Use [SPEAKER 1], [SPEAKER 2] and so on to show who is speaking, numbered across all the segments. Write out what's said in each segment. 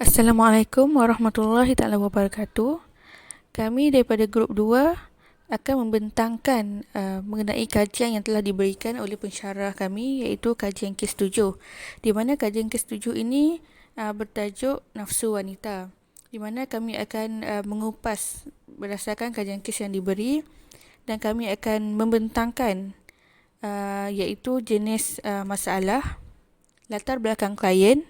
[SPEAKER 1] Assalamualaikum warahmatullahi taala wabarakatuh. Kami daripada grup 2 akan membentangkan mengenai kajian yang telah diberikan oleh pensyarah kami, iaitu kajian kes 7. Di mana kajian kes 7 ini bertajuk nafsu wanita. Di mana kami akan mengupas berdasarkan kajian kes yang diberi, dan kami akan membentangkan iaitu jenis masalah, latar belakang klien,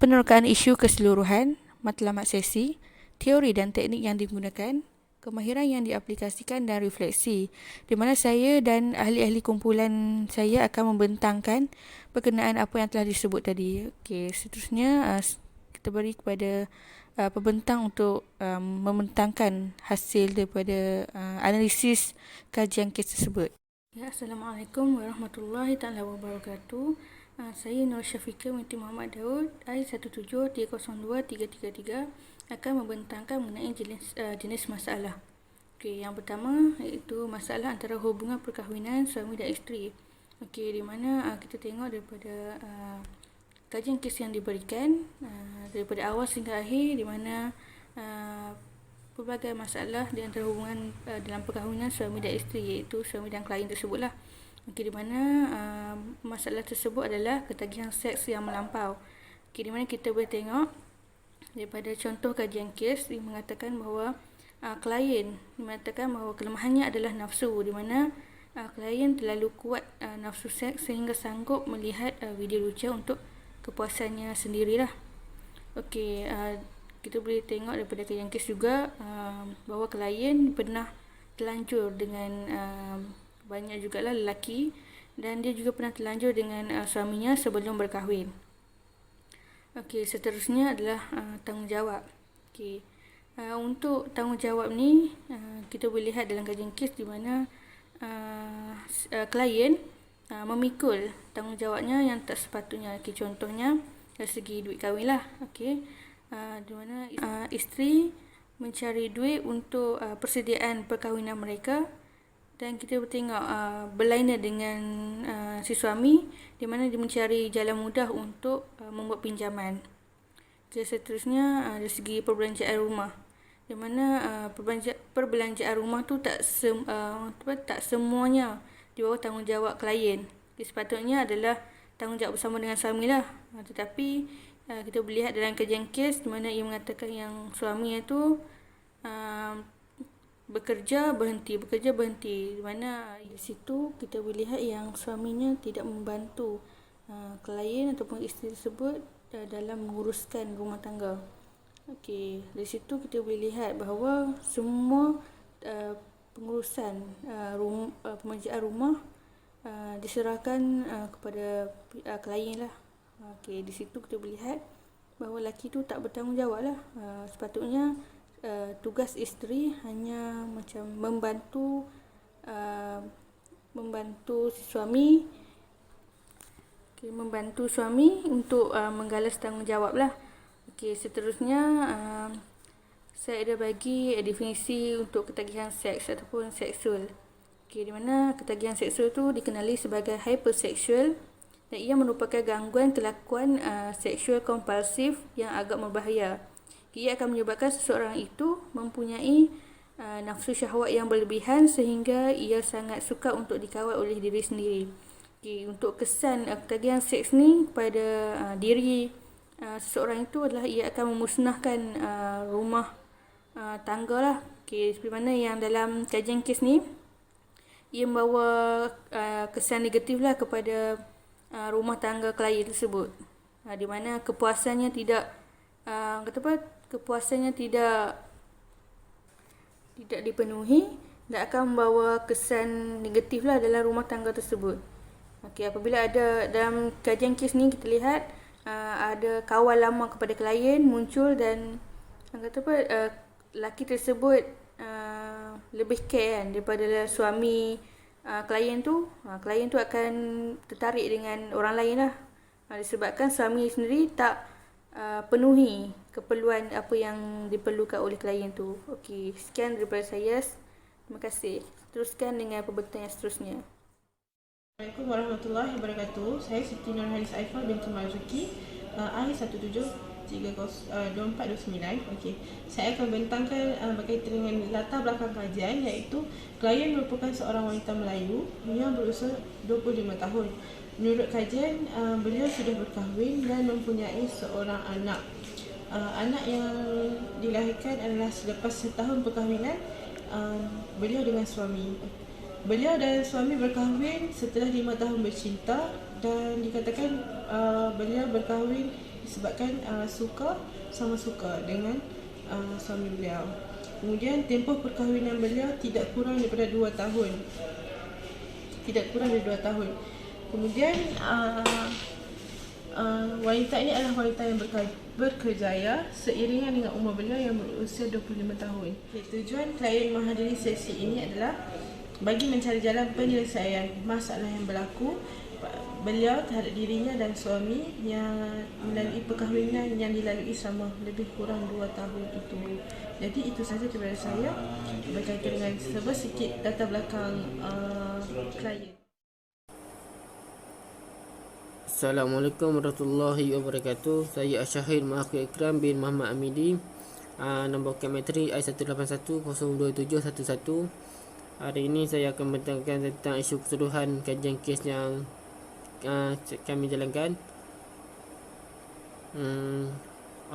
[SPEAKER 1] penerokaan isu keseluruhan, matlamat sesi, teori dan teknik yang digunakan, kemahiran yang diaplikasikan dan refleksi, di mana saya dan ahli-ahli kumpulan saya akan membentangkan berkenaan apa yang telah disebut tadi. Okey, seterusnya kita beri kepada pembentang untuk membentangkan hasil daripada analisis kajian kes tersebut. Ya, Assalamualaikum warahmatullahi taala wabarakatuh. Saya Nur Syafiqah binti Muhammad Daud, I1730233 akan membentangkan mengenai jenis masalah. Okey, yang pertama iaitu masalah antara hubungan perkahwinan suami dan isteri. Okey, di mana kita tengok daripada kajian kes yang diberikan daripada awal sehingga akhir, di mana pelbagai masalah di antara hubungan dalam perkahwinan suami dan isteri, iaitu suami dan klien tersebutlah. Okey, di mana masalah tersebut adalah ketagihan seks yang melampau. Okey, di mana kita boleh tengok daripada contoh kajian kes yang mengatakan bahawa klien mengatakan bahawa kelemahannya adalah nafsu, di mana klien terlalu kuat nafsu seks sehingga sanggup melihat video lucah untuk kepuasannya sendirilah. Okey, kita boleh tengok daripada kajian kes juga bahawa klien pernah terlanjur dengan banyak jugalah lelaki, dan dia juga pernah terlanjur dengan suaminya sebelum berkahwin. Okey, seterusnya adalah tanggungjawab. Okey, untuk tanggungjawab ni kita boleh lihat dalam kajian kes di mana klien memikul tanggungjawabnya yang tak sepatutnya. Okey, contohnya dari segi duit kahwin lah. Okey, di mana isteri mencari duit untuk persediaan perkahwinan mereka, dan kita bertengok berlainan dengan si suami, di mana dia mencari jalan mudah untuk membuat pinjaman. Jadi seterusnya dari segi perbelanjaan rumah, di mana perbelanjaan rumah tu tak semuanya di bawah tanggungjawab klien. Jadi sepatutnya adalah tanggungjawab bersama dengan suami lah. Tetapi kita boleh lihat dalam kajian kes di mana ia mengatakan yang suami itu bekerja berhenti, di mana di situ kita boleh lihat yang suaminya tidak membantu klien ataupun isteri tersebut dalam menguruskan rumah tangga. Okey, dari situ kita boleh lihat bahawa semua pengurusan pemerjaan rumah diserahkan kepada klien lah. Okey, di situ kita boleh lihat bahawa lelaki tu tak bertanggungjawab lah. Sepatutnya tugas isteri hanya macam membantu si suami, membantu suami untuk menggalas tanggungjawab lah. Okey, seterusnya saya ada bagi definisi untuk ketagihan seks ataupun seksual. Okey, di mana ketagihan seksual tu dikenali sebagai hyperseksual, dan ia merupakan gangguan kelakuan seksual kompulsif yang agak berbahaya. Ia akan menyebabkan seseorang itu mempunyai nafsu syahwat yang berlebihan sehingga ia sangat sukar untuk dikawal oleh diri sendiri. Okay, untuk kesan ketagihan seks ni kepada diri seseorang itu adalah ia akan memusnahkan rumah tangga lah. Okay, seperti mana yang dalam kajian kes ni, ia membawa kesan negatif lah kepada rumah tangga klien tersebut, di mana kepuasannya tidak dipenuhi, dan akan membawa kesan negatif lah dalam rumah tangga tersebut. Okey, apabila ada dalam kajian kes ni kita lihat ada kawan lama kepada klien muncul, dan lelaki tersebut lebih care kan daripada suami klien tu. Klien tu akan tertarik dengan orang lain lah, disebabkan suami sendiri tak penuhi keperluan apa yang diperlukan oleh klien tu. Okey, sekian daripada saya. Terima kasih. Teruskan dengan pembentang yang seterusnya.
[SPEAKER 2] Assalamualaikum warahmatullahi wabarakatuh. Saya Siti Nurhalis Aifah binti Marzuki, I 2429. Okey, saya akan bentangkan berkaitan dengan latar belakang kajian, iaitu klien merupakan seorang wanita Melayu yang berusia 25 tahun. Menurut kajian, beliau sudah berkahwin dan mempunyai seorang anak. Anak yang dilahirkan adalah selepas setahun perkahwinan beliau dengan suami. Beliau dan suami berkahwin setelah 5 tahun bercinta, dan dikatakan beliau berkahwin disebabkan sama suka dengan suami beliau. Kemudian tempoh perkahwinan beliau tidak kurang daripada 2 tahun. Kemudian wanita ini adalah wanita yang berkerjaya seiringan dengan umur beliau yang berusia 25 tahun. Tujuan klien menghadiri sesi ini adalah bagi mencari jalan penyelesaian masalah yang berlaku beliau terhadap dirinya dan suami yang melalui perkahwinan yang dilalui selama lebih kurang 2 tahun itu. Jadi itu sahaja daripada saya berkaitan dengan sedikit latar belakang klien.
[SPEAKER 3] Assalamualaikum warahmatullahi wabarakatuh. Saya Asyahid Mahakir Ikram bin Muhammad Amidi. Nombor kemetri I181027111. Hari ini saya akan membentangkan tentang isu keseluruhan kajian kes yang kami jalankan.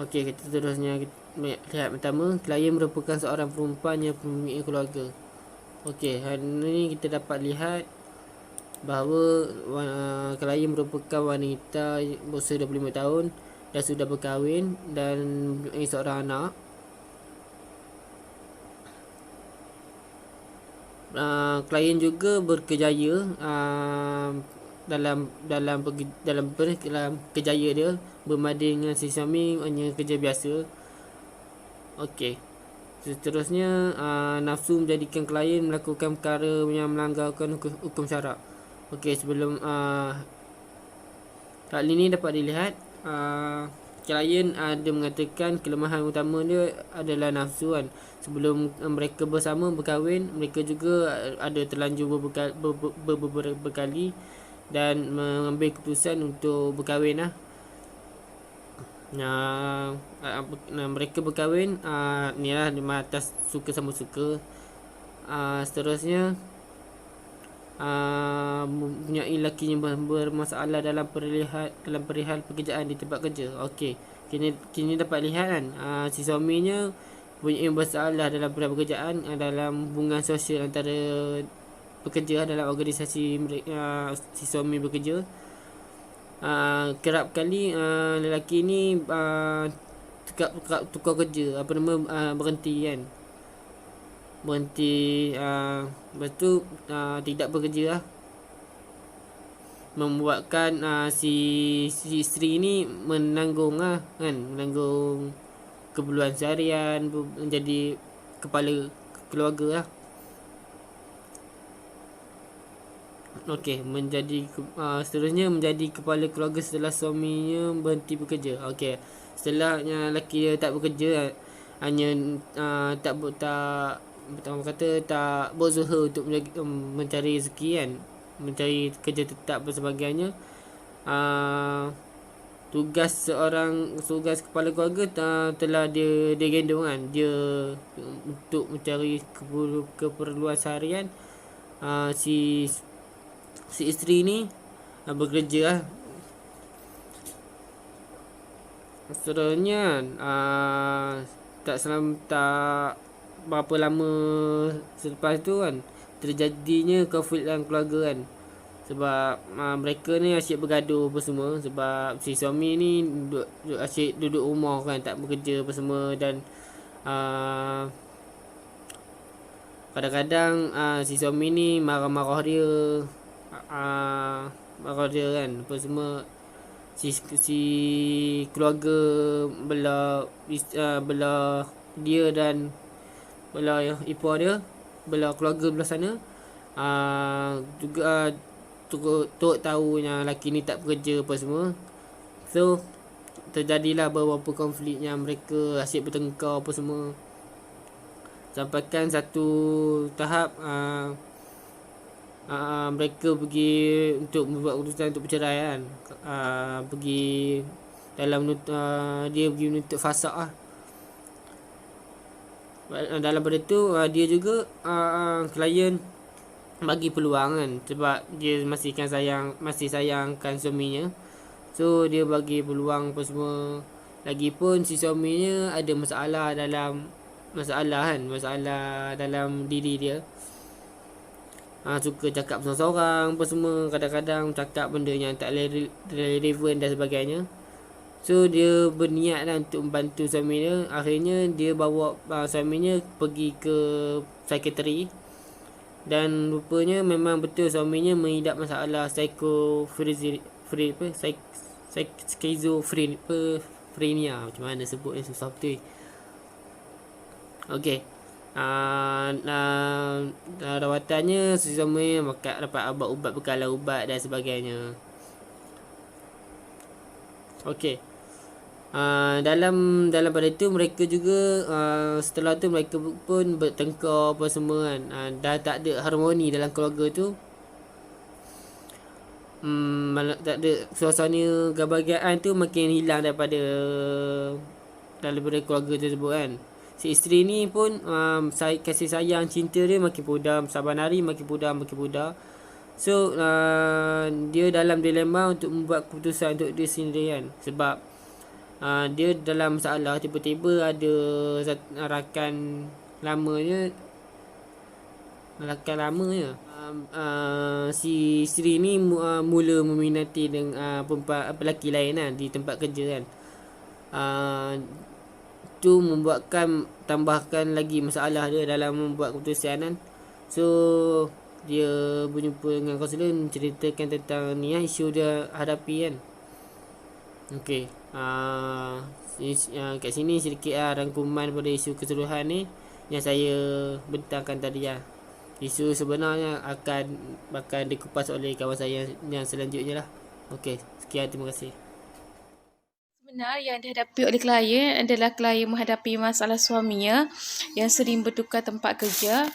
[SPEAKER 3] Okey, kita terusnya lihat pertama. Klien merupakan seorang perempuan yang mempunyai keluarga. Okey, hari ini kita dapat lihat bahawa klien merupakan wanita berusia 25 tahun dan sudah berkahwin dan mempunyai seorang anak. Klien juga berkejaya dalam kerjaya dia berbanding dengan si suami hanya kerja biasa. Okey, seterusnya nafsu menjadikan klien melakukan perkara yang melanggarkan hukum syarak. Okey, sebelum hal ini dapat dilihat, klien ada mengatakan kelemahan utama dia adalah nafsu kan. Sebelum mereka bersama berkahwin, mereka juga ada terlanjur beberapa kali dan mengambil keputusan untuk berkahwin lah. Mereka berkahwin ni lah atas suka sama suka. Seterusnya mempunyai lelaki yang bermasalah dalam perihal pekerjaan di tempat kerja. Okey, kini dapat lihat kan, si suaminya mempunyai masalah dalam perihal pekerjaan, dalam hubungan sosial antara pekerja dalam organisasi si suami bekerja. Kerap kali lelaki ni tukar kerja, berhenti kan, lepas tu tidak bekerja lah, membuatkan si isteri ni menanggung keperluan seharian, menjadi kepala keluarga lah. Okey, seterusnya menjadi kepala keluarga setelah suaminya berhenti bekerja. Okey, setelahnya lelaki dia tak bekerja, hanya tak berusaha untuk mencari rezeki kan, mencari kerja tetap dan sebagainya. Tugas kepala keluarga telah dia gendong kan, dia untuk mencari keperluan seharian. Si isteri ni bekerja lah. Seterusnya tak berapa lama selepas tu kan, terjadinya konflik dalam keluarga kan. Sebab mereka ni asyik bergaduh apa semua. Sebab si suami ni asyik duduk rumah kan, tak bekerja apa semua. Dan kadang-kadang si suami ni marah-marah dia, kan apa semua. Si keluarga belah dia dan belah ipar dia, belah keluarga belah sana juga Tok tahu yang lelaki ni tak bekerja apa semua. So terjadilah beberapa konflik yang mereka asyik bertengkar apa semua, sampaikan satu tahap mereka pergi untuk membuat keputusan untuk bercerai kan. Pergi dalam dia pergi menuntut fasaq lah. Dalam pada tu dia juga klien bagi peluang kan, sebab dia masih sayangkan suaminya. So dia bagi peluang apa semua. Lagipun si suaminya ada masalah dalam diri dia. Suka cakap seorang-seorang apa semua, kadang-kadang cakap benda yang tak relevan dan sebagainya. So dia berniat lah untuk membantu suaminya. Akhirnya dia bawa suaminya pergi ke psikiatri. Dan rupanya memang betul suaminya mengidap masalah skizofrenia, macam mana sebut ni, susah betul. Okey. Rawatannya suaminya dapat ubat bekalan ubat dan sebagainya. Okey. Dalam pada tu mereka juga setelah tu mereka pun bertengkar apa semua kan. Dah tak ada harmoni dalam keluarga tu. Tak ada suasana kebahagiaan tu, makin hilang daripada keluarga tersebut kan. Si isteri ni pun kasih sayang cinta dia makin pudar, saban hari makin pudar. So dia dalam dilema untuk membuat keputusan untuk dia sendiri kan. Sebab dia dalam masalah, tiba-tiba ada rakan lamanya. Si isteri ni mula meminati dengan lelaki lain kan, di tempat kerja kan. Tu tambahkan lagi masalah dia dalam membuat keputusan kan. So dia berjumpa dengan kaunselor, menceritakan tentang ni isu dia hadapi kan. Okey. Kat sini sedikit rangkuman pada isu keseluruhan ni yang saya bentangkan tadi lah. Isu sebenarnya bakal dikupas oleh kawan saya yang selanjutnya lah. Okey, sekian, terima kasih.
[SPEAKER 1] Sebenar yang dihadapi oleh klien adalah klien menghadapi masalah suaminya yang sering bertukar tempat kerja.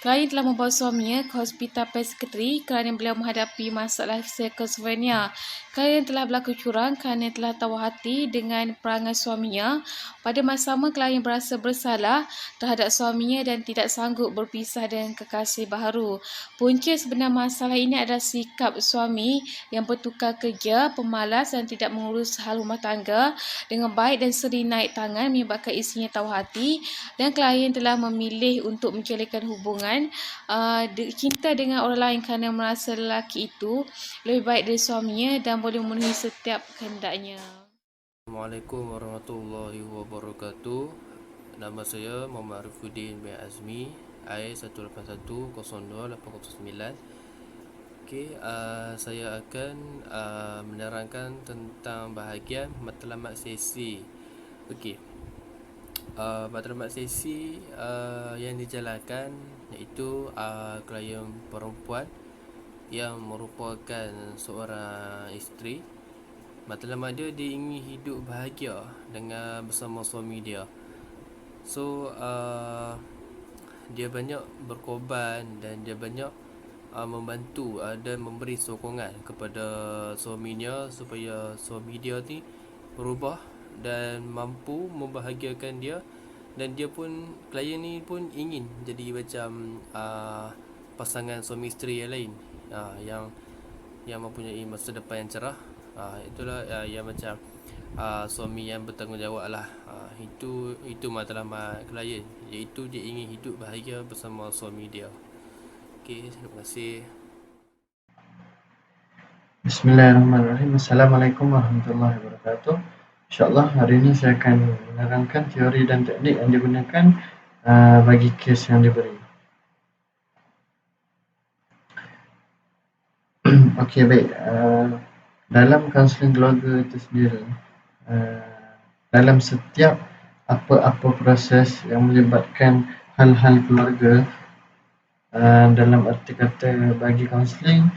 [SPEAKER 1] Klien telah membawa suaminya ke hospital psikiatri kerana beliau menghadapi masalah skizofrenia. Klien telah berlaku curang kerana telah tawar hati dengan perangai suaminya. Pada masa sama, klien berasa bersalah terhadap suaminya dan tidak sanggup berpisah dengan kekasih baharu. Punca sebenar masalah ini adalah sikap suami yang bertukar kerja, pemalas dan tidak mengurus hal rumah tangga dengan baik dan sering naik tangan menyebabkan isinya tawar hati, dan klien telah memilih untuk menjalin hubungan cinta dengan orang lain kerana merasa lelaki itu lebih baik dari suaminya dan boleh memenuhi setiap kehendaknya.
[SPEAKER 4] Assalamualaikum warahmatullahi wabarakatuh. Nama saya Muhammad Arifuddin bin Azmi, I1810289. Okey, saya akan menerangkan tentang bahagian matlamat sesi. Okey. Matlamat sesi yang dijalankan iaitu klien perempuan yang merupakan seorang isteri. Matlamat dia ingin hidup bahagia bersama suami dia. So dia banyak berkorban dan dia banyak membantu dan memberi sokongan kepada suaminya supaya suami dia ni berubah dan mampu membahagiakan dia. Dan dia pun, klien ni pun ingin jadi macam pasangan suami isteri yang lain, yang mempunyai masa depan yang cerah. Itulah yang macam suami yang bertanggungjawab lah. Itu matlamat klien, iaitu dia ingin hidup bahagia bersama suami dia. Okey, terima kasih.
[SPEAKER 5] Bismillahirrahmanirrahim. Assalamualaikum warahmatullahi wabarakatuh. InsyaAllah hari ini saya akan menerangkan teori dan teknik yang digunakan bagi kes yang diberi. Okey, baik. Dalam kaunseling keluarga itu sendiri, dalam setiap apa-apa proses yang melibatkan hal-hal keluarga, dalam arti kata bagi kaunseling,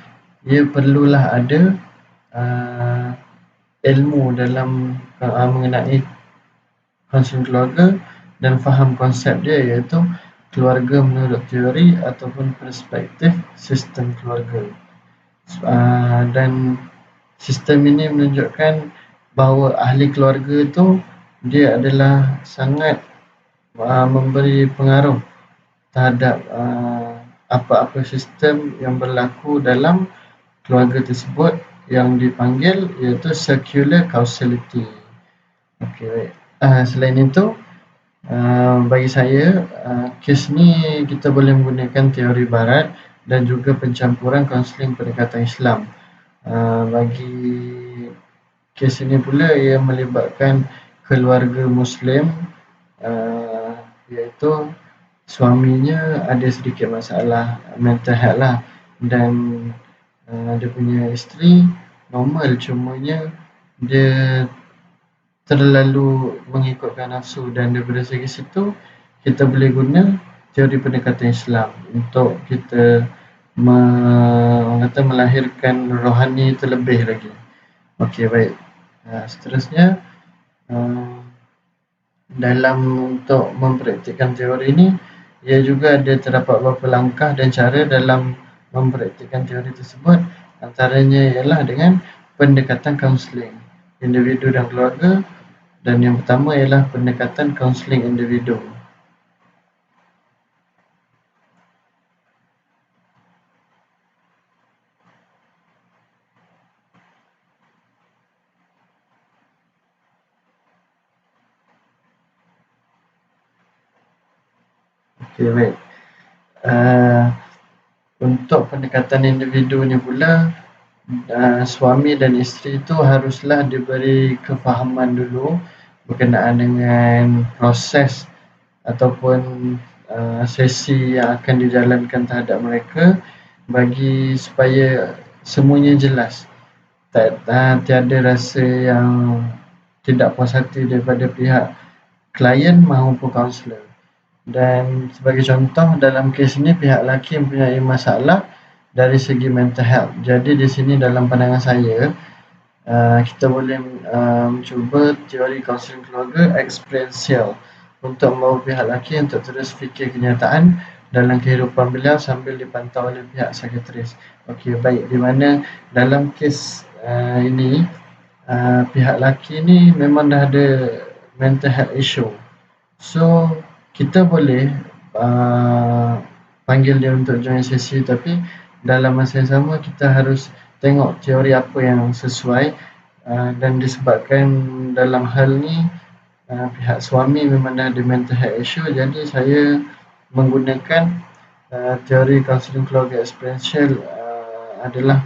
[SPEAKER 5] ia perlulah ada ilmu dalam mengenai kaunseling keluarga dan faham konsep dia, iaitu keluarga menurut teori ataupun perspektif sistem keluarga. Dan sistem ini menunjukkan bahawa ahli keluarga tu dia adalah sangat memberi pengaruh terhadap apa-apa sistem yang berlaku dalam keluarga tersebut yang dipanggil iaitu circular causality. Okey, baik. Selain itu, bagi saya, kes ni kita boleh menggunakan teori barat dan juga pencampuran kaunseling pendekatan Islam. Bagi kes ini pula ia melibatkan keluarga Muslim, iaitu suaminya ada sedikit masalah mental health lah, dan dia punya isteri normal, cumanya dia terlalu mengikutkan nafsu, dan daripada segi situ kita boleh guna teori pendekatan Islam untuk kita melahirkan rohani terlebih lagi. Okey, baik. Seterusnya, dalam untuk mempraktikkan teori ini, ia juga ada terdapat beberapa langkah dan cara dalam mempraktikkan teori tersebut. Antaranya ialah dengan pendekatan kaunseling individu dan keluarga, dan yang pertama ialah pendekatan kaunseling individu. Okey, baik. Untuk pendekatan individunya pula, suami dan isteri itu haruslah diberi kefahaman dulu berkenaan dengan proses ataupun sesi yang akan dijalankan terhadap mereka, bagi supaya semuanya jelas. Tiada rasa yang tidak puas hati daripada pihak klien maupun kaunselor. Dan sebagai contoh, dalam kes ini pihak lelaki mempunyai masalah dari segi mental health. Jadi di sini dalam pandangan saya, kita boleh mencuba teori kaunseling keluarga experiential untuk membawa pihak lelaki untuk terus fikir kenyataan dalam kehidupan beliau sambil dipantau oleh pihak psikiatris. Okey, baik. Di mana dalam kes ini, pihak lelaki ni memang dah ada mental health issue. So, kita boleh panggil dia untuk join sesi, tapi dalam masa yang sama kita harus tengok teori apa yang sesuai, dan disebabkan dalam hal ni pihak suami memang dah ada mental health issue, jadi saya menggunakan teori kaunseling keluarga experiential adalah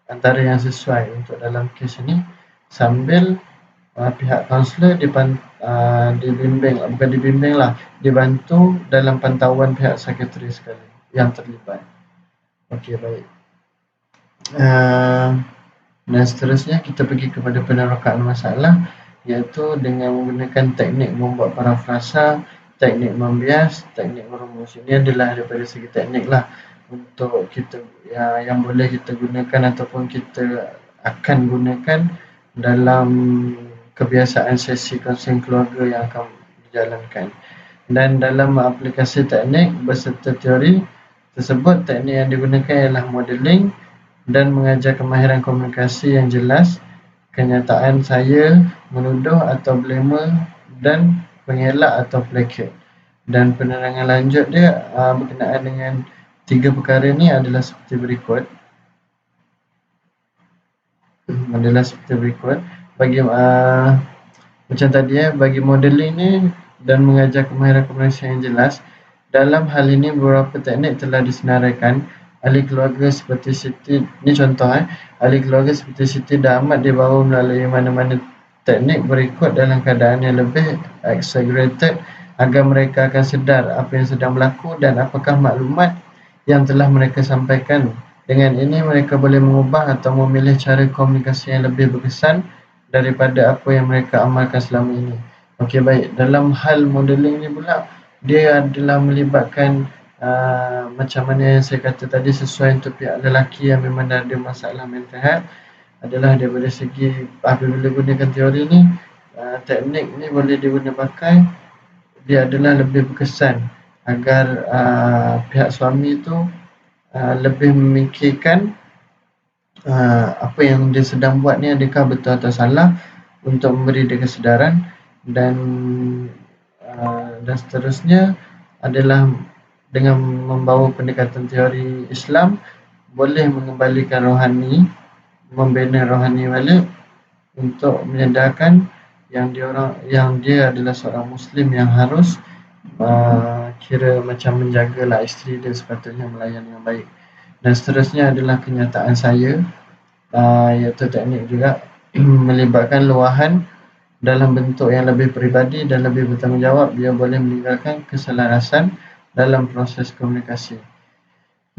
[SPEAKER 5] antara yang sesuai untuk dalam kes ini, sambil pihak kaunselor dibantu dalam pantauan pihak psikiatris sekali yang terlibat. Okey, baik. Dan seterusnya kita pergi kepada penerokaan masalah, iaitu dengan menggunakan teknik membuat parafrasa, teknik membias, teknik merumus. Ini adalah daripada segi teknik lah untuk kita yang boleh kita gunakan ataupun kita akan gunakan dalam kebiasaan sesi kaunseling keluarga yang akan dijalankan. Dan dalam aplikasi teknik beserta teori tersebut, teknik yang digunakan ialah modeling dan mengajar kemahiran komunikasi yang jelas, kenyataan saya, menuduh atau blame, dan pengelak atau placate. Dan penerangan lanjut dia berkenaan dengan tiga perkara ni adalah seperti berikut. Bagi macam tadi bagi modeling ni dan mengajar kemahiran komunikasi yang jelas, dalam hal ini beberapa teknik telah disenaraikan. Ahli keluarga seperti Siti, ni contoh ahli keluarga seperti Siti dah amat dibawa melalui mana-mana teknik berikut dalam keadaan yang lebih exaggerated agar mereka akan sedar apa yang sedang berlaku dan apakah maklumat yang telah mereka sampaikan. Dengan ini mereka boleh mengubah atau memilih cara komunikasi yang lebih berkesan daripada apa yang mereka amalkan selama ini. Okey, baik. Dalam hal modeling ni pula, dia adalah melibatkan macam mana yang saya kata tadi, sesuai untuk pihak lelaki yang memang dah ada masalah mental health, adalah daripada segi apabila gunakan teori ni, teknik ni boleh diguna pakai, dia adalah lebih berkesan agar pihak suami tu lebih memikirkan apa yang dia sedang buat ni adakah betul atau salah, untuk memberi dia kesedaran, dan seterusnya adalah dengan membawa pendekatan teori Islam boleh mengembalikan rohani, membina rohani balik untuk menyedarkan yang dia adalah seorang Muslim yang harus kira macam menjagalah isteri dia, sepatutnya melayan dengan baik. Dan seterusnya adalah kenyataan saya, iaitu teknik juga melibatkan luahan dalam bentuk yang lebih peribadi dan lebih bertanggungjawab. Dia boleh meninggalkan keselarasan dalam proses komunikasi.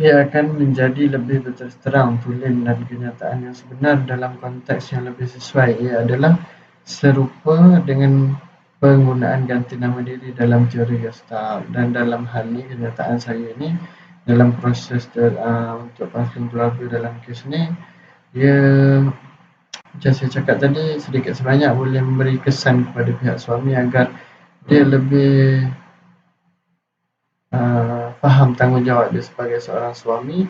[SPEAKER 5] Ia akan menjadi lebih berterus terang, tulen dan kenyataan yang sebenar dalam konteks yang lebih sesuai. Ia adalah serupa dengan penggunaan ganti nama diri dalam teori Gestalt, dan dalam hal ini kenyataan saya ini dalam proses untuk konseling keluarga dalam kes ni, ia macam saya cakap tadi, sedikit sebanyak boleh memberi kesan kepada pihak suami agar dia lebih faham tanggungjawab dia sebagai seorang suami,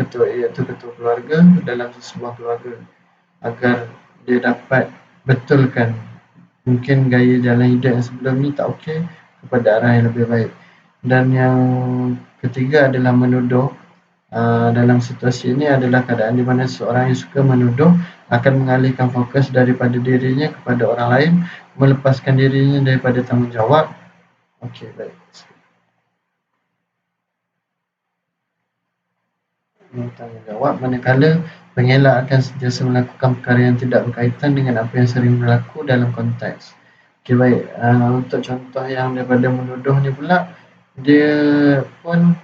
[SPEAKER 5] iaitu ketua keluarga dalam sebuah keluarga, agar dia dapat betulkan mungkin gaya jalan hidup yang sebelum ni tak okey kepada arah yang lebih baik. Dan yang ketiga adalah menuduh. Dalam situasi ini adalah keadaan di mana seorang yang suka menuduh akan mengalihkan fokus daripada dirinya kepada orang lain, melepaskan dirinya daripada tanggungjawab. Okey, baik. Tanggungjawab manakala pengelak akan sentiasa melakukan perkara yang tidak berkaitan dengan apa yang sering berlaku dalam konteks. Okey, baik. Untuk contoh yang daripada menuduh ni pula, dia pun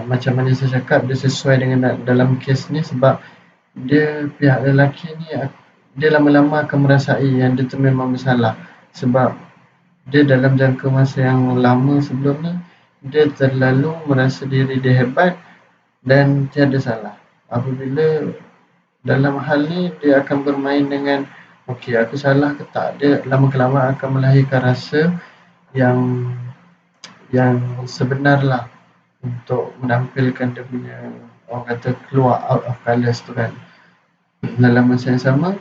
[SPEAKER 5] macam mana saya cakap, dia sesuai dengan dalam kes ni sebab dia, pihak lelaki ni, dia lama-lama akan merasai yang dia tu memang bersalah, sebab dia dalam jangka masa yang lama sebelum ni dia terlalu merasa diri dia hebat dan tiada salah. Apabila dalam hal ni dia akan bermain dengan okey, aku salah ke tak, dia lama-kelamaan akan melahirkan rasa yang sebenarlah untuk menampilkan dia punya, orang kata, keluar out of colours tu kan. Dalam masa yang sama,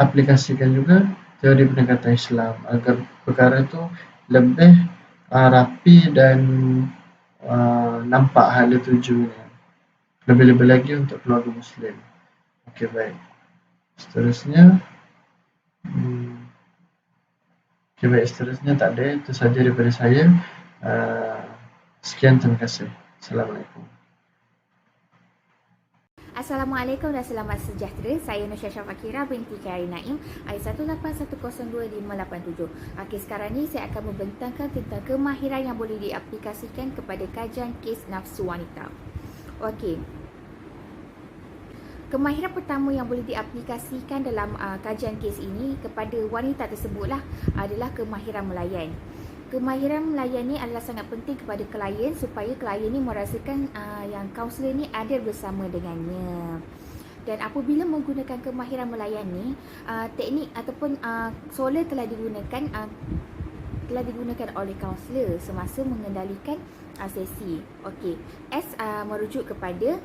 [SPEAKER 5] aplikasikan juga teori pendekatan Islam agar perkara tu lebih rapi dan nampak hala tujuannya. Lebih-lebih lagi untuk keluarga Muslim. Okey, baik. Seterusnya seterusnya tak ada. Itu saja daripada saya. Sekian, terima kasih. Assalamualaikum.
[SPEAKER 6] Assalamualaikum dan selamat sejahtera. Saya Nusya Syafakira binti Kyari Naim, I181025587. Okey, sekarang ni saya akan membentangkan tentang kemahiran yang boleh diaplikasikan kepada kajian kes nafsu wanita. Okey. Kemahiran pertama yang boleh diaplikasikan dalam kajian kes ini kepada wanita tersebutlah adalah kemahiran melayan. Kemahiran melayan ni adalah sangat penting kepada klien supaya klien ni merasakan yang kaunselor ni ada bersama dengannya. Dan apabila menggunakan kemahiran melayan ni, teknik ataupun solar telah digunakan oleh kaunselor semasa mengendalikan sesi. Okey, S merujuk kepada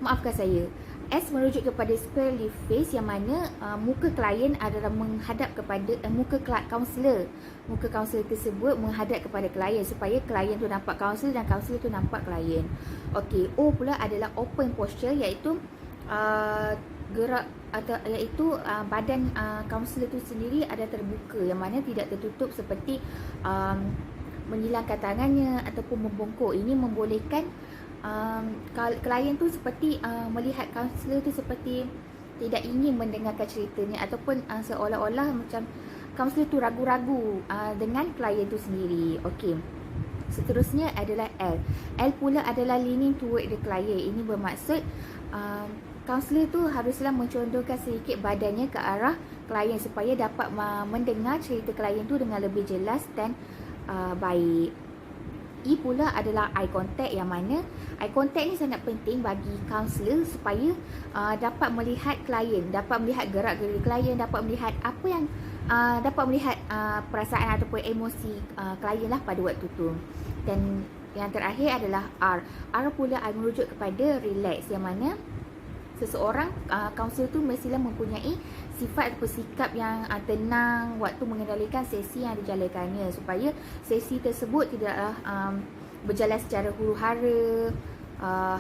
[SPEAKER 6] maafkan saya. S merujuk kepada square leaf face, yang mana muka klien adalah menghadap kepada muka kaunselor. Muka kaunselor tersebut menghadap kepada klien supaya klien tu nampak kaunselor dan kaunselor tu nampak klien. Okey, O pula adalah open posture, iaitu gerak atau iaitu badan kaunselor tu sendiri ada terbuka, yang mana tidak tertutup seperti menyilangkan tangannya ataupun membongkok. Ini membolehkan klien tu seperti melihat kaunselor tu seperti tidak ingin mendengarkan ceritanya, ataupun seolah-olah macam kaunselor tu ragu-ragu dengan klien tu sendiri. Okey. Seterusnya adalah L. L pula adalah leaning toward the client. Ini bermaksud kaunselor tu haruslah mencondongkan sedikit badannya ke arah klien supaya dapat mendengar cerita klien tu dengan lebih jelas dan baik. E pula adalah eye contact, yang mana eye contact ni sangat penting bagi kaunselor supaya dapat melihat klien, dapat melihat gerak-gerik klien, dapat melihat apa yang perasaan ataupun emosi klien lah pada waktu tu. Dan Yang terakhir adalah R. R pula merujuk kepada relax, yang mana seseorang kaunselor tu mestilah mempunyai sifat atau sikap yang tenang waktu mengendalikan sesi yang dijalankannya, supaya sesi tersebut tidaklah berjalan secara huru-hara,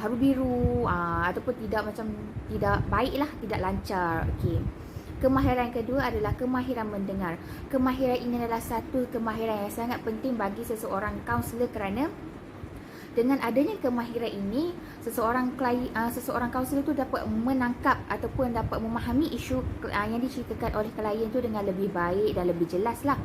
[SPEAKER 6] haru biru, ataupun tidak baiklah, tidak lancar. Okey. Kemahiran kedua adalah kemahiran mendengar. Kemahiran ini adalah satu kemahiran yang sangat penting bagi seseorang kaunselor, kerana dengan adanya kemahiran ini, seseorang kaunselor tu dapat menangkap ataupun dapat memahami isu yang diceritakan oleh klien tu dengan lebih baik dan lebih jelas lah.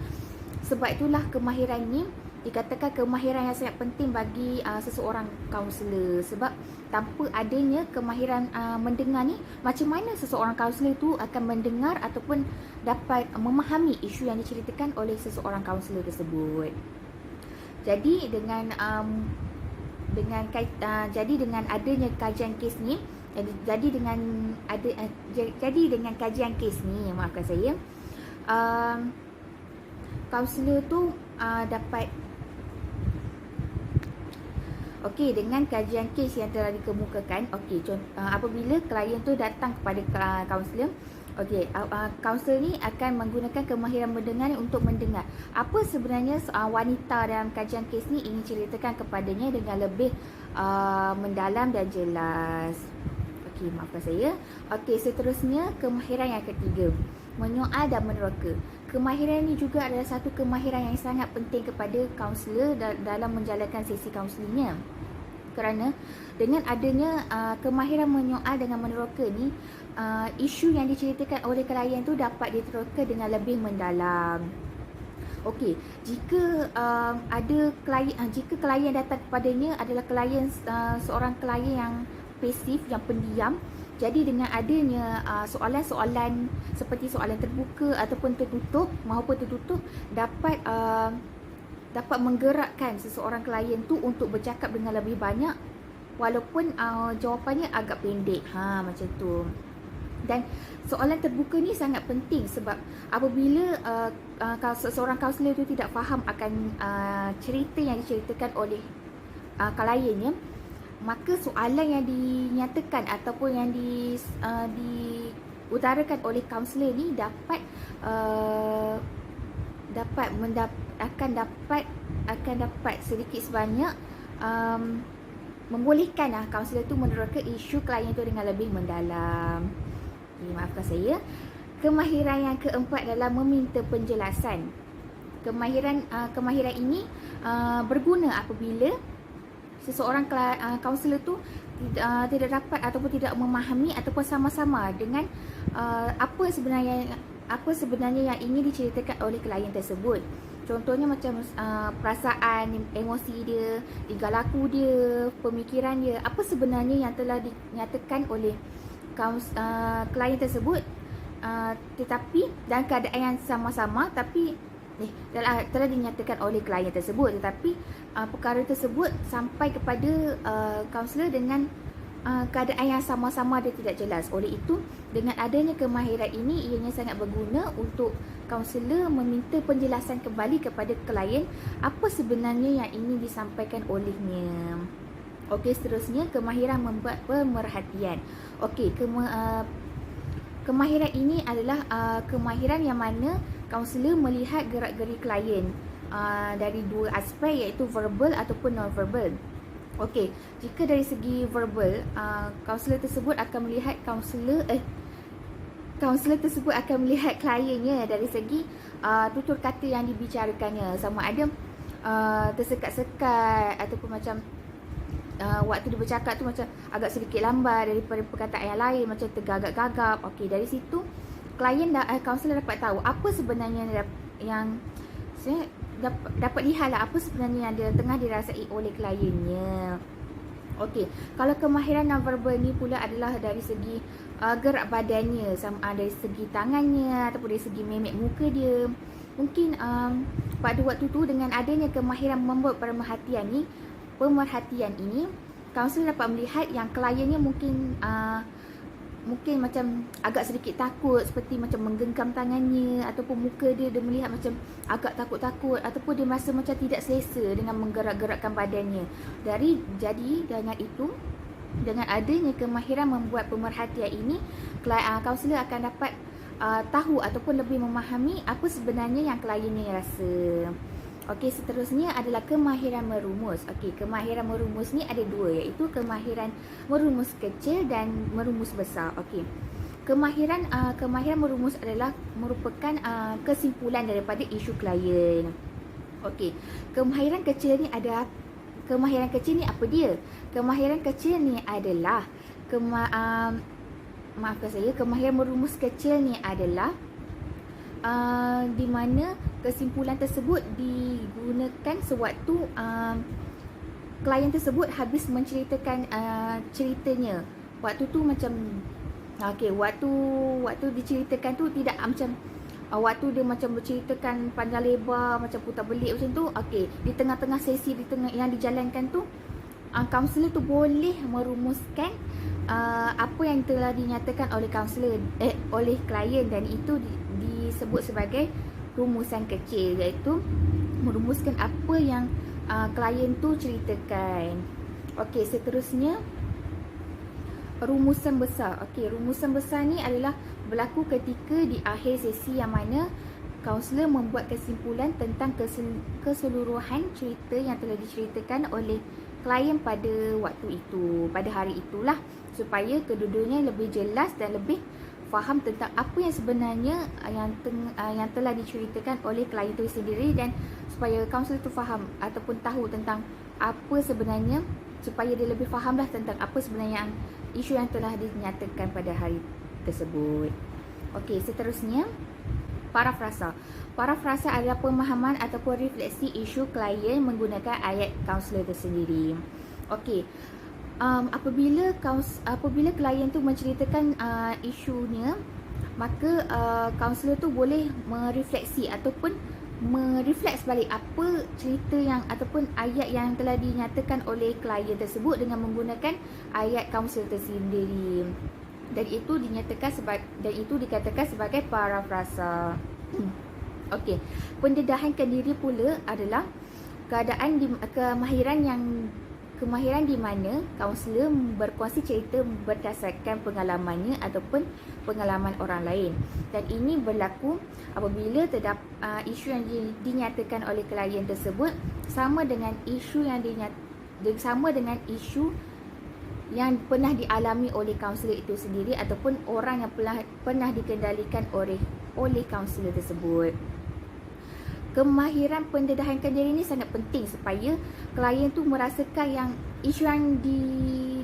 [SPEAKER 6] Sebab itulah kemahiran ini dikatakan kemahiran yang sangat penting bagi seseorang kaunselor. Sebab tanpa adanya kemahiran mendengar ni, macam mana seseorang kaunselor tu akan mendengar ataupun dapat memahami isu yang diceritakan oleh seseorang kaunselor tersebut. Jadi dengan adanya kajian kes ni, jadi dengan kajian kes ni, maafkan saya, kaunselor tu dapat okey, dengan kajian kes yang telah dikemukakan. Okey, apabila klien tu datang kepada kaunselor, okey, kaunselor ni akan menggunakan kemahiran mendengar untuk mendengar apa sebenarnya wanita dalam kajian kes ni ingin ceritakan kepadanya dengan lebih mendalam dan jelas. Okey, maafkan saya. Okey, seterusnya kemahiran yang ketiga, menyoal dan menerka. Kemahiran ini juga adalah satu kemahiran yang sangat penting kepada kaunselor dalam menjalankan sesi kaunselingnya. Kerana dengan adanya kemahiran menyoal dengan menerka ni, isu yang diceritakan oleh klien tu dapat diterka dengan lebih mendalam. Okey, jika jika klien datang kepadanya adalah seorang klien yang pasif, yang pendiam, jadi dengan adanya soalan-soalan seperti soalan terbuka ataupun tertutup dapat menggerakkan seseorang klien tu untuk bercakap dengan lebih banyak walaupun jawapannya agak pendek. Macam tu. Dan soalan terbuka ni sangat penting sebab apabila seseorang kaunselor tu tidak faham akan cerita yang diceritakan oleh kliennya, maka soalan yang dinyatakan ataupun yang diutarakan oleh kaunselor ni akan dapat sedikit sebanyak membolehkan kaunselor tu menerka isu klien tu dengan lebih mendalam. Maafkan saya. Kemahiran yang keempat adalah meminta penjelasan. Kemahiran ini berguna apabila seseorang kaunselor tu tidak dapat ataupun tidak memahami ataupun sama-sama dengan apa sebenarnya yang ingin diceritakan oleh klien tersebut. Contohnya macam perasaan, emosi dia, tingkah laku dia, pemikiran dia, apa sebenarnya yang telah dinyatakan oleh klien tersebut, tetapi dalam keadaan yang sama-sama telah dinyatakan oleh klien tersebut, tetapi perkara tersebut sampai kepada kaunselor dengan keadaan yang sama-sama dia tidak jelas. Oleh itu, dengan adanya kemahiran ini, ianya sangat berguna untuk kaunselor meminta penjelasan kembali kepada klien apa sebenarnya yang ingin disampaikan olehnya. Okey, seterusnya kemahiran membuat pemerhatian. Okey, kemahiran ini adalah kemahiran yang mana kaunselor melihat gerak-geri klien dari dua aspek, iaitu verbal ataupun non-verbal. Okey, jika dari segi verbal, kaunselor tersebut akan melihat kliennya dari segi tutur kata yang dibicarakannya, sama ada tersekat-sekat ataupun macam waktu dia bercakap tu macam agak sedikit lambat daripada perkataan yang lain, macam tergagap-gagap. Okey, dari situ kaunselor dapat tahu apa sebenarnya yang dapat lihatlah apa sebenarnya yang tengah dirasai oleh kliennya. Okey, kalau kemahiran non-verbal ni pula adalah dari segi gerak badannya, sama dari segi tangannya ataupun dari segi mimik muka dia. Mungkin pada waktu tu dengan adanya kemahiran membuat pemerhatian ini, kaunselor dapat melihat yang kliennya mungkin mungkin macam agak sedikit takut, seperti macam menggenggam tangannya, ataupun muka dia melihat macam agak takut-takut, ataupun dia merasa macam tidak selesa dengan menggerak-gerakkan badannya. Jadi dengan adanya kemahiran membuat pemerhatian ini, kaunselor akan dapat tahu ataupun lebih memahami apa sebenarnya yang kliennya rasa. Okey, seterusnya adalah kemahiran merumus. Okey, kemahiran merumus ni ada dua, iaitu kemahiran merumus kecil dan merumus besar. Okey. Kemahiran merumus adalah merupakan kesimpulan daripada isu klien. Okey. Kemahiran kecil ni apa dia? Kemahiran kecil ni adalah kemahiran merumus kecil ni adalah di mana kesimpulan tersebut digunakan sewaktu klien tersebut habis menceritakan ceritanya. Waktu tu macam waktu diceritakan tu tidak macam waktu dia macam berceritakan panjang lebar, macam putar belik macam tu. Di tengah-tengah sesi yang dijalankan tu, kaunselor tu boleh merumuskan apa yang telah dinyatakan oleh klien, dan itu disebut sebagai rumusan kecil, iaitu merumuskan apa yang klien tu ceritakan. Okey, seterusnya rumusan besar. Okey, rumusan besar ni adalah berlaku ketika di akhir sesi yang mana kaunselor membuat kesimpulan tentang keseluruhan cerita yang telah diceritakan oleh klien pada waktu itu, pada hari itulah, supaya kedua-duanya lebih jelas dan lebih faham tentang apa yang sebenarnya yang telah diceritakan oleh klien itu sendiri, dan supaya kaunselor itu faham ataupun tahu tentang apa sebenarnya, supaya dia lebih fahamlah tentang apa sebenarnya isu yang telah dinyatakan pada hari tersebut. Okey, seterusnya parafrasa. Parafrasa adalah pemahaman ataupun refleksi isu klien menggunakan ayat kaunselor tersendiri. Okey. Apabila klien tu menceritakan isunya, maka kaunselor tu boleh merefleksi ataupun merefleks balik apa cerita yang ataupun ayat yang telah dinyatakan oleh klien tersebut dengan menggunakan ayat kaunselor tersendiri. Dan itu dikatakan sebagai parafrasa. Okey. Pendedahan diri pula adalah kemahiran di mana kaunselor berkongsi cerita berdasarkan pengalamannya ataupun pengalaman orang lain. Dan ini berlaku apabila isu yang dinyatakan oleh klien tersebut sama dengan isu yang pernah dialami oleh kaunselor itu sendiri ataupun orang yang pernah dikendalikan oleh kaunselor tersebut. Kemahiran pendedahankan diri ini sangat penting supaya klien tu merasakan yang isu yang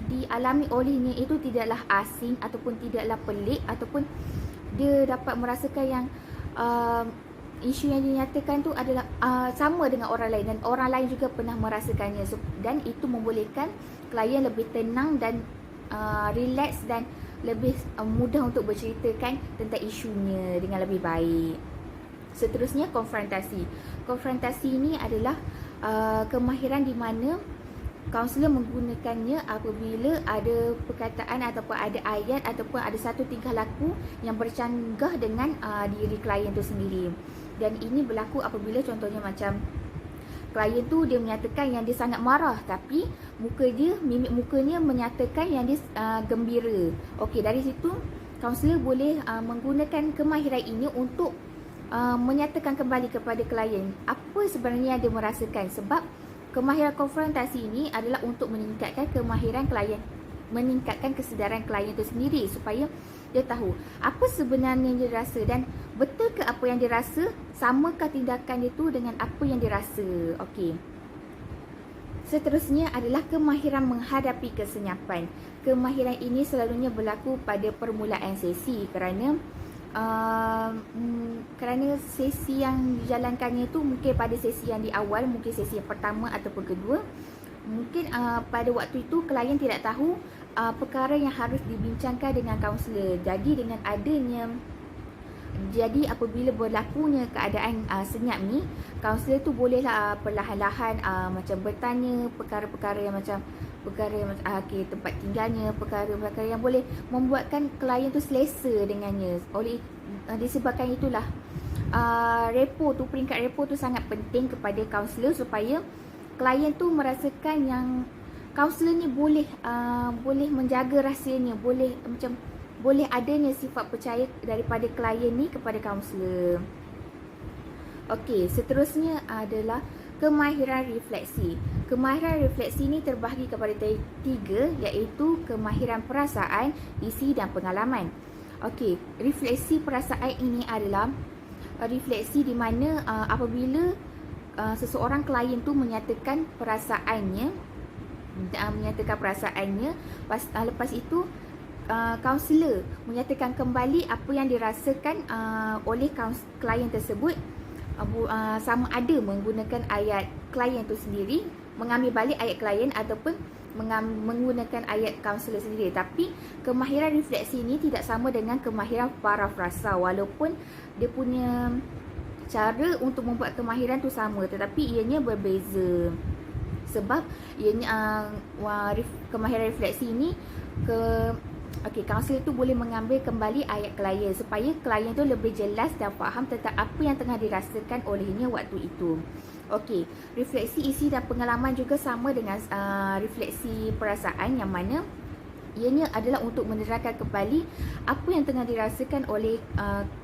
[SPEAKER 6] dialami olehnya itu tidaklah asing ataupun tidaklah pelik, ataupun dia dapat merasakan yang isu yang dinyatakan tu adalah sama dengan orang lain dan orang lain juga pernah merasakannya, dan itu membolehkan klien lebih tenang dan relax dan lebih mudah untuk berceritakan tentang isunya dengan lebih baik. Seterusnya konfrontasi. Konfrontasi ini adalah kemahiran di mana kaunselor menggunakannya apabila ada perkataan ataupun ada ayat ataupun ada satu tingkah laku yang bercanggah dengan diri klien itu sendiri. Dan ini berlaku apabila contohnya macam klien tu dia menyatakan yang dia sangat marah, tapi mimik mukanya menyatakan yang dia gembira. Okey, dari situ kaunselor boleh menggunakan kemahiran ini untuk menyatakan kembali kepada klien apa sebenarnya yang dia merasakan, sebab kemahiran konfrontasi ini adalah untuk meningkatkan kemahiran klien, meningkatkan kesedaran klien itu sendiri supaya dia tahu apa sebenarnya yang dia rasa dan betul ke apa yang dia rasa, samakah tindakan dia tu dengan apa yang dia rasa. Okey. Seterusnya adalah kemahiran menghadapi kesenyapan. Kemahiran ini selalunya berlaku pada permulaan sesi kerana sesi yang dijalankannya tu mungkin pada sesi yang di awal, mungkin sesi yang pertama ataupun kedua, mungkin pada waktu itu klien tidak tahu perkara yang harus dibincangkan dengan kaunselor. Jadi apabila berlakunya keadaan senyap ni, kaunselor tu bolehlah perlahan-lahan macam bertanya perkara-perkara yang macam perkara tempat tinggalnya, perkara-perkara yang boleh membuatkan klien tu selesa dengannya. Oleh disebabkan itulah peringkat repo tu sangat penting kepada kaunselor supaya klien tu merasakan yang kaunselor ni boleh menjaga rahsianya, boleh adanya sifat percaya daripada klien ni kepada kaunselor. Okey, seterusnya adalah kemahiran refleksi. Kemahiran refleksi ni terbahagi kepada tiga, iaitu kemahiran perasaan, isi dan pengalaman. Okey, refleksi perasaan ini adalah refleksi di mana apabila seseorang klien tu menyatakan perasaannya, lepas itu kaunselor menyatakan kembali apa yang dirasakan oleh klien tersebut, sama ada menggunakan ayat klien tu sendiri, mengambil balik ayat klien ataupun menggunakan ayat kaunselor sendiri. Tapi kemahiran refleksi ini tidak sama dengan kemahiran parafrasa, walaupun dia punya cara untuk membuat kemahiran tu sama, tetapi ianya berbeza. Sebab ianya kemahiran refleksi ini kaunselor tu boleh mengambil kembali ayat klien supaya klien tu lebih jelas dan faham tentang apa yang tengah dirasakan olehnya waktu itu. Okey, refleksi isi dan pengalaman juga sama dengan refleksi perasaan, yang mana ianya adalah untuk menerangkan kembali apa yang tengah dirasakan oleh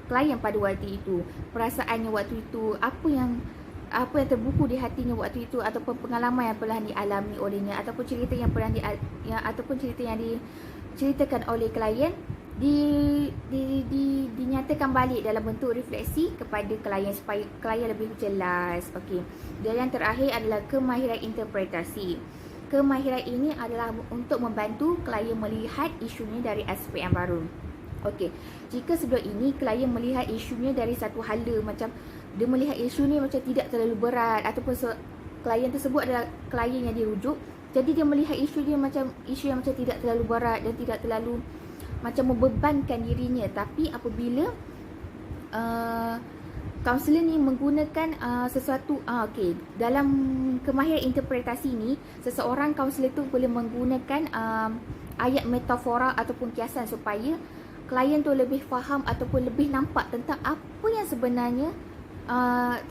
[SPEAKER 6] klien pada waktu itu, perasaannya waktu itu, apa yang terbuku di hatinya waktu itu, ataupun pengalaman yang pernah dialami olehnya, ataupun cerita yang diceritakan oleh klien dinyatakan balik dalam bentuk refleksi kepada klien supaya klien lebih jelas. Okey. Dan yang terakhir adalah kemahiran interpretasi. Kemahiran ini adalah untuk membantu klien melihat isunya dari aspek yang baru. Okey. Jika sebelum ini klien melihat isunya dari satu hala, macam dia melihat isu ni macam tidak terlalu berat, ataupun klien tersebut adalah klien yang dirujuk, jadi dia melihat isu dia macam isu yang macam tidak terlalu berat dan tidak terlalu macam membebankan dirinya. Tapi apabila kaunselor ni menggunakan sesuatu dalam kemahiran interpretasi ni, seseorang kaunselor tu boleh menggunakan ayat metafora ataupun kiasan supaya klien tu lebih faham ataupun lebih nampak tentang apa yang sebenarnya,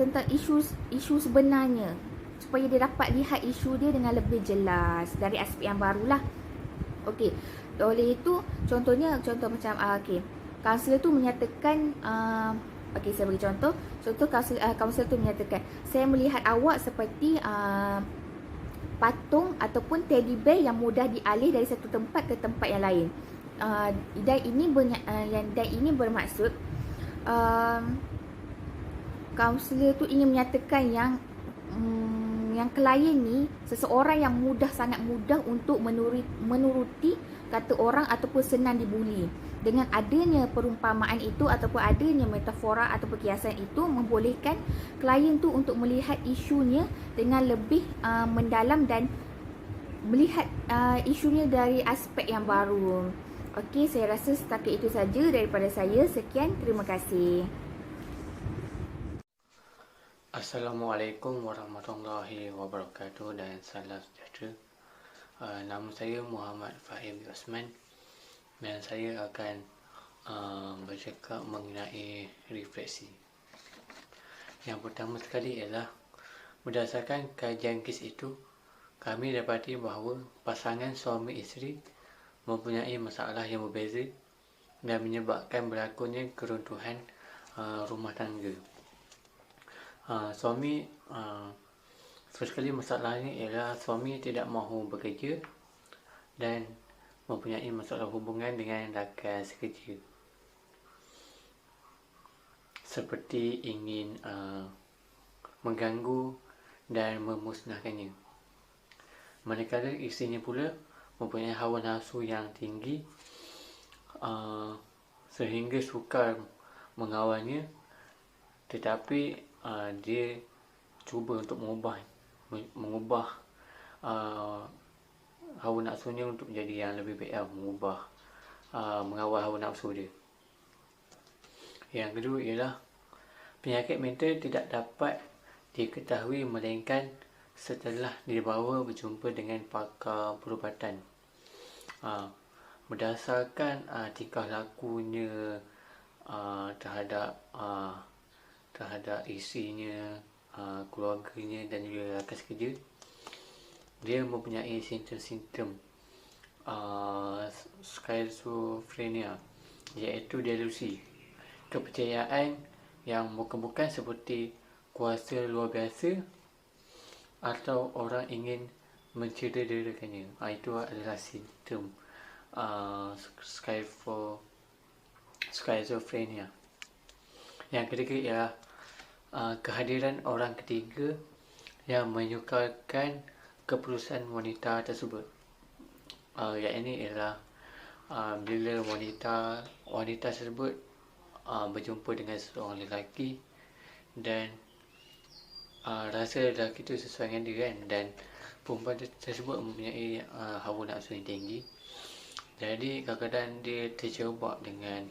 [SPEAKER 6] tentang isu sebenarnya, supaya dia dapat lihat isu dia dengan lebih jelas dari aspek yang barulah. Okey. Oleh itu, contoh macam kaunselor tu menyatakan saya bagi contoh. Kaunselor tu menyatakan, saya melihat awak seperti patung ataupun teddy bear yang mudah dialih dari satu tempat ke tempat yang lain. Dan ini bermaksud kaunselor tu ingin menyatakan yang klien ni seseorang yang sangat mudah untuk menuruti kata orang ataupun senang dibuli. Dengan adanya perumpamaan itu ataupun adanya metafora ataupun kiasan itu, membolehkan klien tu untuk melihat isunya dengan lebih mendalam dan melihat isunya dari aspek yang baru. Okey, saya rasa setakat itu saja daripada saya. Sekian, terima kasih.
[SPEAKER 7] Assalamualaikum warahmatullahi wabarakatuh dan salam sejahtera. Nama saya Muhammad Fahim Osman dan saya akan bercakap mengenai refleksi. Yang pertama sekali ialah, berdasarkan kajian kes itu, kami dapati bahawa pasangan suami isteri mempunyai masalah yang berbeza dan menyebabkan berlakunya keruntuhan rumah tangga. First kali masalahnya ialah suami tidak mahu bekerja dan mempunyai masalah hubungan dengan rakan sekerja, seperti ingin mengganggu dan memusnahkannya. Manakala isterinya pula mempunyai hawa nafsu yang tinggi sehingga sukar mengawalnya, tetapi dia cuba untuk mengubah hawa nafsunya untuk menjadi yang lebih baik, mengawal hawa nafsu dia. Yang kedua ialah penyakit mental tidak dapat diketahui melainkan setelah dibawa berjumpa dengan pakar perubatan. Berdasarkan tingkah lakunya terhadap isinya, keluarganya dan juga rakan sekerja, dia mempunyai simptom-simptom skizofrenia, iaitu delusi, kepercayaan yang bukan seperti kuasa luar biasa atau orang ingin mencederakannya. Itu adalah simptom skizofrenia. Yang ketiga ialah kehadiran orang ketiga yang menyukarkan keputusan wanita tersebut. Yang ini ialah bila wanita tersebut berjumpa dengan seorang lelaki dan rasa lelaki itu sesuai dengan dia kan, dan perempuan tersebut mempunyai hawa nafsu yang tinggi. Jadi kadang-kadang dia terjebak dengan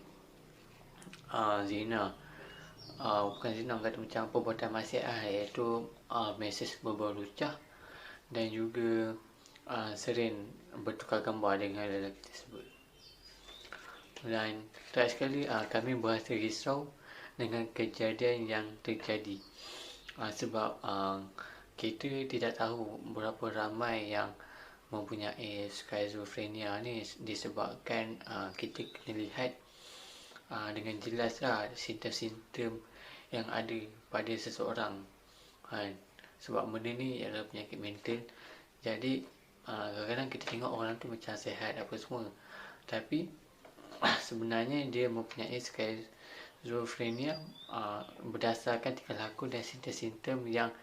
[SPEAKER 7] zina, bukan zina, kata macam perbuatan maksiat, iaitu mesej berbau lucah dan juga sering bertukar gambar dengan lelaki tersebut. Dan terakhir sekali, kami berasa risau dengan kejadian yang terjadi, sebab kita tidak tahu berapa ramai yang mempunyai skizofrenia ni, disebabkan kita kena lihat dengan jelas simptom-simptom yang ada pada seseorang, sebab benda ni adalah penyakit mental. Jadi kadang-kadang kita tengok orang tu macam sihat apa semua, tapi sebenarnya dia mempunyai skizofrenia berdasarkan tingkah laku dan simptom-simptom yang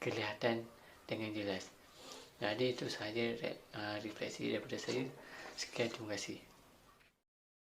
[SPEAKER 7] kelihatan dengan jelas. Jadi itu sahaja refleksi daripada saya. Sekian, terima kasih.